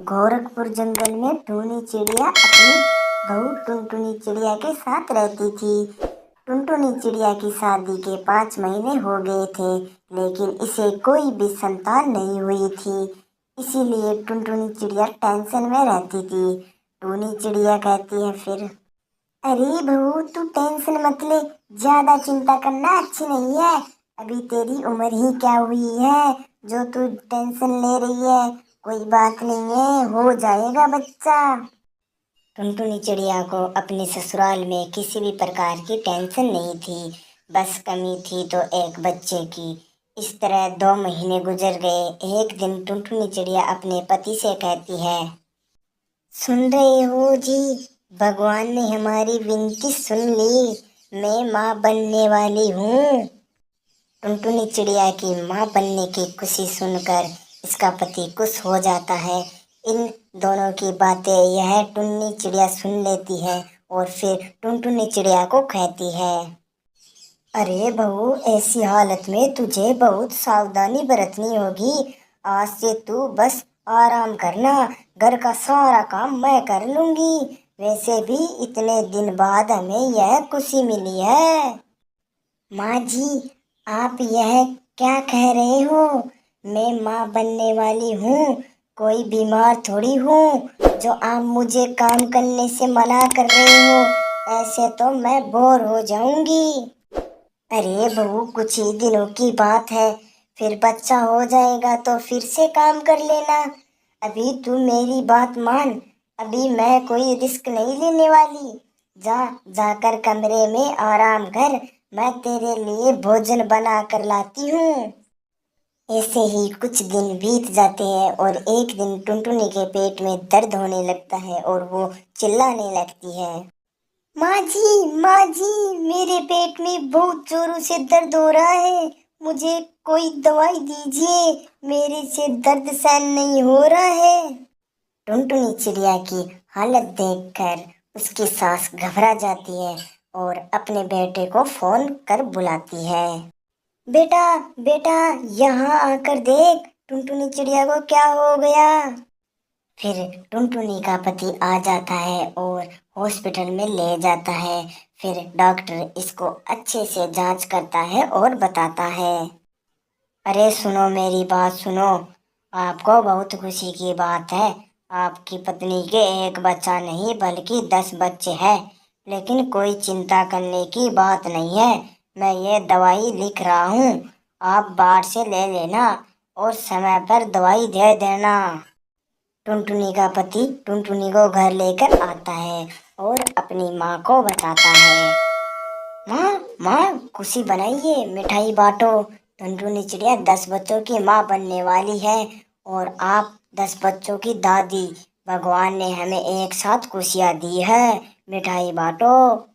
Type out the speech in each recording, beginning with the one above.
गोरखपुर जंगल में टूनी चिड़िया अपनी बहू टुनटुनी चिड़िया के साथ रहती थी। टुनटुनी चिड़िया की शादी के 5 महीने हो गए थे, लेकिन इसे कोई भी संतान नहीं हुई थी। इसीलिए टुनटुनी चिड़िया टेंशन में रहती थी। टूनी चिड़िया कहती है फिर, अरे बहू तू टेंशन मत ले, ज्यादा चिंता करना अच्छी नहीं है। अभी तेरी उम्र ही क्या हुई है जो तू टेंशन ले रही है। कोई बात नहीं है, हो जाएगा बच्चा। टुनटुनी चिड़िया को अपने ससुराल में किसी भी प्रकार की टेंशन नहीं थी, बस कमी थी तो एक बच्चे की। इस तरह 2 महीने गुजर गए। एक दिन टुनटुनी चिड़िया अपने पति से कहती है, सुन रहे हो जी, भगवान ने हमारी विनती सुन ली। मैं माँ बनने वाली हूँ। टुनटुनी चिड़िया की माँ बनने की खुशी सुनकर इसका पति खुश हो जाता है। इन दोनों की बातें यह टुन्नी चिड़िया सुन लेती है और फिर टुनटुनी चिड़िया को कहती है, अरे बहू ऐसी हालत में तुझे बहुत सावधानी बरतनी होगी। आज से तू बस आराम करना, घर का सारा काम मैं कर लूंगी। वैसे भी इतने दिन बाद हमें यह खुशी मिली है। माँ जी, आप यह क्या कह रहे हो? मैं माँ बनने वाली हूँ, कोई बीमार थोड़ी हूँ जो आप मुझे काम करने से मना कर रहे हो। ऐसे तो मैं बोर हो जाऊंगी। अरे बहू कुछ ही दिनों की बात है, फिर बच्चा हो जाएगा तो फिर से काम कर लेना। अभी तू मेरी बात मान, अभी मैं कोई रिस्क नहीं लेने वाली। जाकर कमरे में आराम कर, मैं तेरे लिए भोजन बना कर लाती हूँ। ऐसे ही कुछ दिन बीत जाते हैं और एक दिन टुनटुनी के पेट में दर्द होने लगता है और वो चिल्लाने लगती है, माँ जी, मेरे पेट में बहुत जोरों से दर्द हो रहा है। मुझे कोई दवाई दीजिए, मेरे से दर्द सहन नहीं हो रहा है। टुनटुनी चिड़िया की हालत देखकर उसकी सास घबरा जाती है और अपने बेटे को फोन कर बुलाती है। बेटा बेटा, यहाँ आकर देख, टुनटुनी चिड़िया को क्या हो गया। फिर टुनटुनी का पति आ जाता है और हॉस्पिटल में ले जाता है। फिर डॉक्टर इसको अच्छे से जांच करता है और बताता है, अरे सुनो मेरी बात सुनो, आपको बहुत खुशी की बात है। आपकी पत्नी के एक बच्चा नहीं बल्कि 10 बच्चे हैं। लेकिन कोई चिंता करने की बात नहीं है। मैं ये दवाई लिख रहा हूँ, आप बाहर से ले लेना और समय पर दवाई दे देना। टुनटुनी का पति टुनटुनी को घर लेकर आता है और अपनी माँ को बताता है, माँ माँ खुशी बनाइए, मिठाई बांटो। टुनटुनी चिड़िया 10 बच्चों की माँ बनने वाली है और आप 10 बच्चों की दादी। भगवान ने हमें एक साथ खुशियाँ दी है, मिठाई बांटो।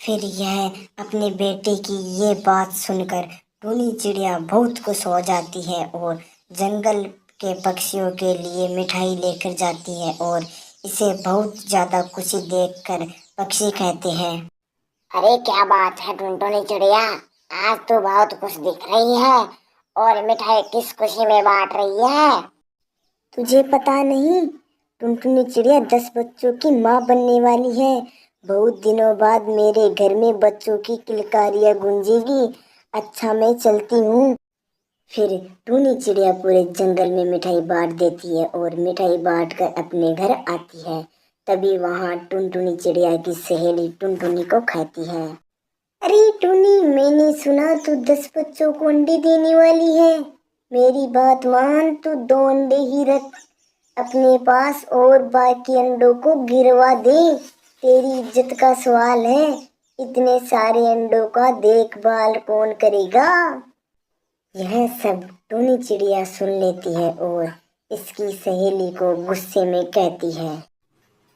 फिर यह अपने बेटे की ये बात सुनकर टूनी चिड़िया बहुत खुश हो जाती है और जंगल के पक्षियों के लिए मिठाई लेकर जाती है और इसे बहुत ज्यादा खुशी देखकर पक्षी कहते हैं, अरे क्या बात है टुनटुनी चिड़िया, आज तो बहुत खुश दिख रही है और मिठाई किस खुशी में बांट रही है। तुझे पता नहीं, टुनटुनी चिड़िया 10 बच्चों की माँ बनने वाली है। बहुत दिनों बाद मेरे घर में बच्चों की किलकारियाँ गूंजेगी। अच्छा मैं चलती हूँ। फिर टूनी चिड़िया पूरे जंगल में मिठाई बांट देती है और मिठाई बांट कर अपने घर आती है। तभी वहाँ टुनटुनी चिड़िया की सहेली टुनटुनी को कहती है, अरे टूनी, मैंने सुना तू 10 बच्चों को अंडे देने वाली है। मेरी बात मान, तू 2 अंडे ही रख अपने पास और बाकी अंडों को गिरवा दे। तेरी इज्जत का सवाल है, इतने सारे अंडों का देखभाल कौन करेगा। यह सब टूनी चिड़िया सुन लेती है और इसकी सहेली को गुस्से में कहती है,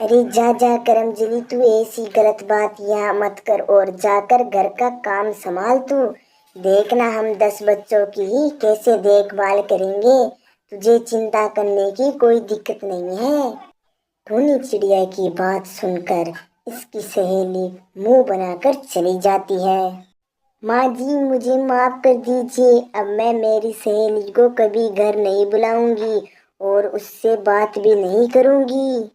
अरे जा जा करमजली, तू ऐसी गलत बात यहाँ मत कर और जाकर घर का काम संभाल तू। देखना हम 10 बच्चों की ही कैसे देखभाल करेंगे। तुझे चिंता करने की कोई दिक्कत नहीं है। टूनी चिड़िया की बात सुनकर इसकी सहेली मुंह बनाकर चली जाती है। माँ जी मुझे माफ कर दीजिए, अब मैं मेरी सहेली को कभी घर नहीं बुलाऊंगी और उससे बात भी नहीं करूंगी।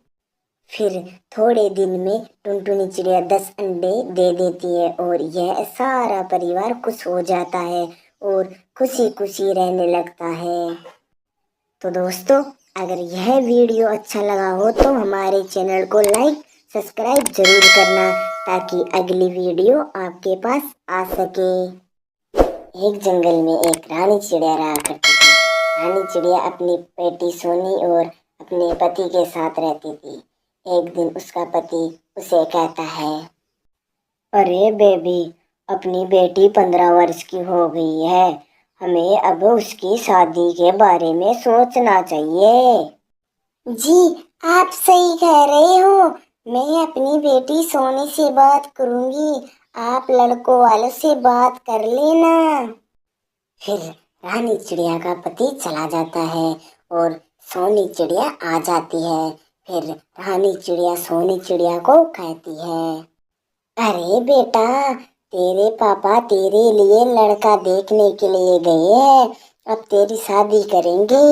फिर थोड़े दिन में टुनटुनी चिड़िया 10 अंडे दे देती है और यह सारा परिवार खुश हो जाता है और खुशी खुशी रहने लगता है। तो दोस्तों, अगर यह वीडियो अच्छा लगा हो तो हमारे चैनल को लाइक सब्सक्राइब जरूर करना ताकि अगली वीडियो आपके पास आ सके। एक जंगल में एक रानी चिड़िया रहा करती थी। रानी चिड़िया अपनी बेटी सोनी और अपने पति के साथ रहती थी। एक दिन उसका पति उसे कहता है, अरे बेबी, अपनी बेटी 15 वर्ष की हो गई है, हमें अब उसकी शादी के बारे में सोचना चाहिए। जी, आप सही कह रहे हो। मैं अपनी बेटी सोनी से बात करूंगी, आप लड़कों वालों से बात कर लेना। फिर रानी चिड़िया का पति चला जाता है और सोनी चिड़िया आ जाती है। फिर रानी चिड़िया सोनी चिड़िया को कहती है, अरे बेटा, तेरे पापा तेरे लिए लड़का देखने के लिए गए हैं, अब तेरी शादी करेंगे।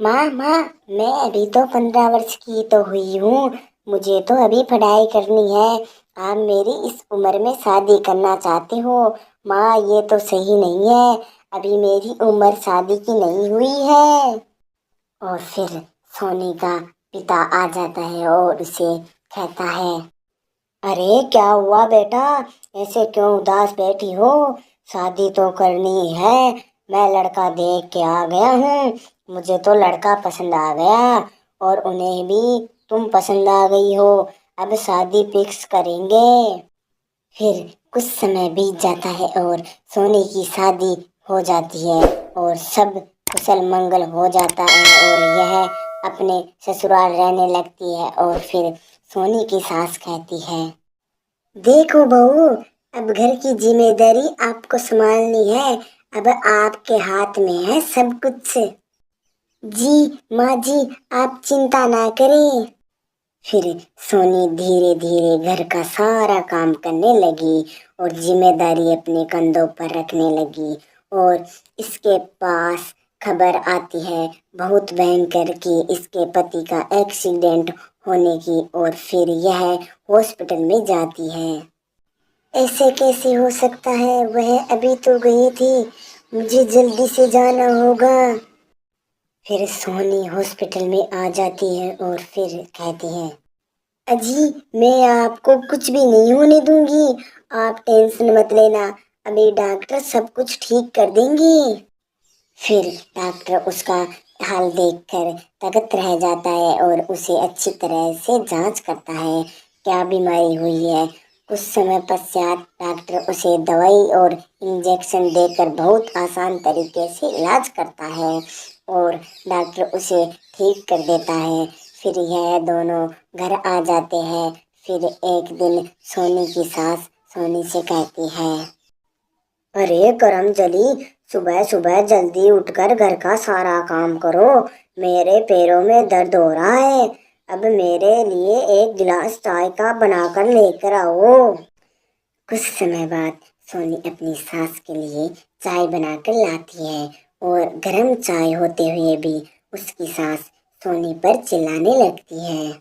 माँ माँ, मैं अभी तो 15 वर्ष की तो हुई हूँ, मुझे तो अभी पढ़ाई करनी है, आप मेरी इस उम्र में शादी करना चाहते हो? माँ, ये तो सही नहीं है, अभी मेरी उम्र शादी की नहीं हुई है। और फिर सोनी का पिता आ जाता है और उसे कहता है, अरे क्या हुआ बेटा, ऐसे क्यों उदास बैठी हो? शादी तो करनी है, मैं लड़का देख के आ गया हूँ, मुझे तो लड़का पसंद आ गया और उन्हें भी तुम पसंद आ गई हो, अब शादी फिक्स करेंगे। फिर कुछ समय बीत जाता है और सोनी की शादी हो जाती है और सब कुशल मंगल हो जाता है और यह अपने ससुराल रहने लगती है। और फिर सोनी की सास कहती है, देखो बहू, अब घर की जिम्मेदारी आपको संभालनी है, अब आपके हाथ में है सब कुछ। जी माँ जी, आप चिंता ना करें। फिर सोनी धीरे धीरे घर का सारा काम करने लगी और जिम्मेदारी अपने कंधों पर रखने लगी। और इसके पास खबर आती है बहुत भयंकर कि इसके पति का एक्सीडेंट होने की, और फिर यह हॉस्पिटल में जाती है। ऐसे कैसे हो सकता है, वह अभी तो गई थी, मुझे जल्दी से जाना होगा। फिर सोनी हॉस्पिटल में आ जाती है और फिर कहती है, अजी, मैं आपको कुछ भी नहीं होने दूंगी, आप टेंशन मत लेना, अभी डॉक्टर सब कुछ ठीक कर देंगे। फिर डॉक्टर उसका हाल देखकर तगत रह जाता है और उसे अच्छी तरह से जांच करता है क्या बीमारी हुई है। कुछ समय पश्चात डॉक्टर उसे दवाई और इंजेक्शन देकर बहुत आसान तरीके से इलाज करता है और डॉक्टर उसे ठीक कर देता है। फिर यह दोनों घर आ जाते हैं। फिर एक दिन सोनी की सास सोनी से कहती है, अरे करमजली, सुबह सुबह जल्दी उठकर घर का सारा काम करो, मेरे पैरों में दर्द हो रहा है, अब मेरे लिए एक गिलास चाय का बनाकर लेकर आओ। कुछ समय बाद सोनी अपनी सास के लिए चाय बनाकर लाती है और गर्म चाय होते हुए भी उसकी सास सोनी पर चिल्लाने लगती है,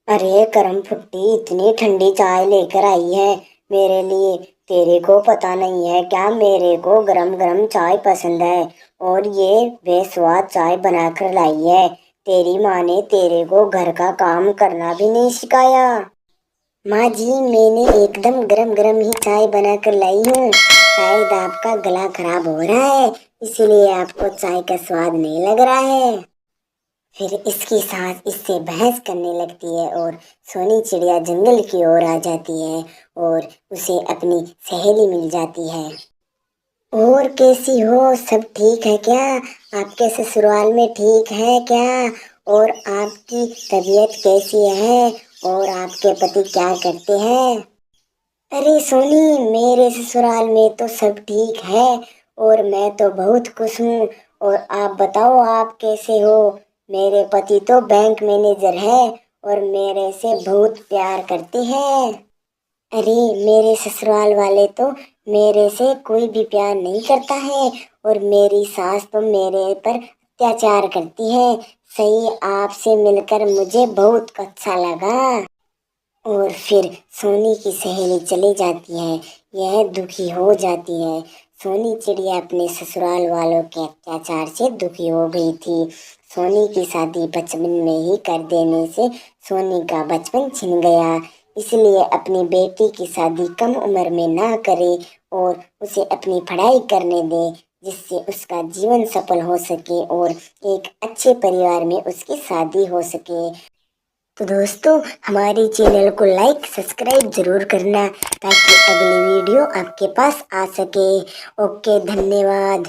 अरे करम फुट्टी, इतनी ठंडी चाय लेकर आई है मेरे लिए, तेरे को पता नहीं है क्या, मेरे को गरम गरम चाय पसंद है और ये बेस्वाद चाय बनाकर लाई है, तेरी माँ ने तेरे को घर का काम करना भी नहीं सिखाया। माँ जी, मैंने एकदम गरम गरम ही चाय बनाकर लाई हूँ, शायद आपका गला खराब हो रहा है इसीलिए आपको चाय का स्वाद नहीं लग रहा है। फिर इसकी सास इससे बहस करने लगती है और सोनी चिड़िया जंगल की ओर आ जाती है और उसे अपनी सहेली मिल जाती है। और कैसी हो, सब ठीक है क्या? आपके ससुराल में ठीक है क्या? और आपकी तबीयत कैसी है? और आपके पति क्या करते हैं? अरे सोनी, मेरे ससुराल में तो सब ठीक है और मैं तो बहुत खुश हूँ। और आप बताओ, आप कैसे हो? मेरे पति तो बैंक मैनेजर है और मेरे से बहुत प्यार करते हैं। अरे मेरे ससुराल वाले तो मेरे से कोई भी प्यार नहीं करता है और मेरी सास तो मेरे पर अत्याचार करती है। सही, आपसे मिलकर मुझे बहुत अच्छा लगा। और फिर सोनी की सहेली चली जाती है। यह दुखी हो जाती है। सोनी चिड़िया अपने ससुराल वालों के अत्याचार से दुखी हो गई थी। सोनी की शादी बचपन में ही कर देने से सोनी का बचपन छिन गया। इसलिए अपनी बेटी की शादी कम उम्र में ना करे और उसे अपनी पढ़ाई करने दे, जिससे उसका जीवन सफल हो सके और एक अच्छे परिवार में उसकी शादी हो सके। तो दोस्तों, हमारे चैनल को लाइक सब्सक्राइब जरूर करना ताकि अगली वीडियो आपके पास आ सके। ओके, धन्यवाद।